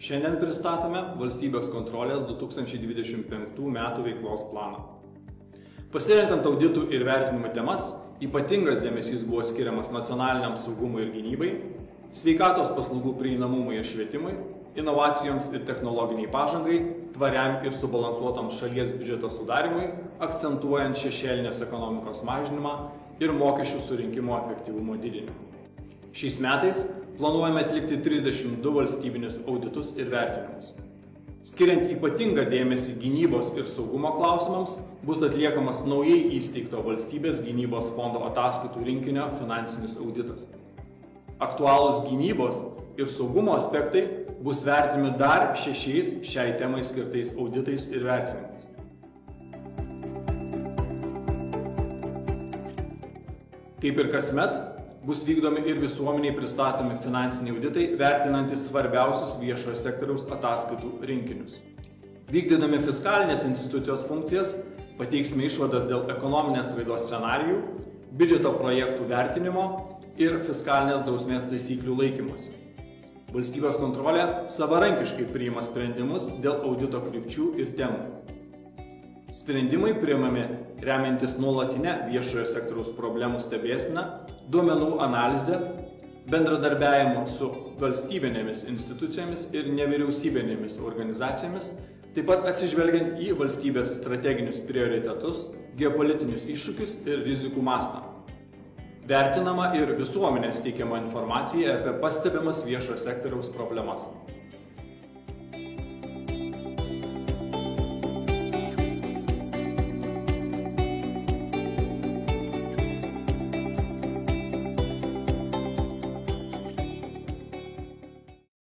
Šiandien pristatome Valstybės kontrolės 2025 metų veiklos planą. Pasirenkant auditų ir vertinimų temas, ypatingas dėmesys buvo skiriamas nacionaliniam saugumui ir gynybai, sveikatos paslaugų prieinamumui ir švietimui, inovacijoms ir technologiniai pažangai, tvariam ir subalansuotam šalies biudžeto sudarimui, akcentuojant šešėlinės ekonomikos mažinimą ir mokesčių surinkimo efektyvumo didinimą. Šiais metais planuojame atlikti 32 valstybinius auditus ir vertinimus. Skiriant ypatingą dėmesį gynybos ir saugumo klausimams, bus atliekamas naujai įsteigto Valstybės gynybos fondo ataskaitų rinkinio finansinis auditas. Aktualūs gynybos ir saugumo aspektai bus vertinami dar 6 šiai temai skirtais auditais ir vertinimais. Kaip ir kasmet, bus vykdomi ir visuomeniai pristatomi finansiniai auditai, vertinantys svarbiausius viešojo sektoriaus ataskaitų rinkinius. Vykdydami fiskalinės institucijos funkcijas, pateiksime išvadas dėl ekonominės raidos scenarijų, biudžeto projektų vertinimo ir fiskalinės drausmės taisyklių laikymosi. Valstybės kontrolė savarankiškai priima sprendimus dėl audito krypčių ir temų. Sprendimai priimami remiantis nuolatinę viešojo sektoriaus problemų stebėseną, duomenų analizę, bendradarbiavimu su valstybinėmis institucijomis ir nevyriausybinėmis organizacijomis, taip pat atsižvelgiant į valstybės strateginius prioritetus, geopolitinius iššūkius ir rizikų mastą. Vertinama ir visuomenės teikiama informacija apie pastebimas viešojo sektoriaus problemas.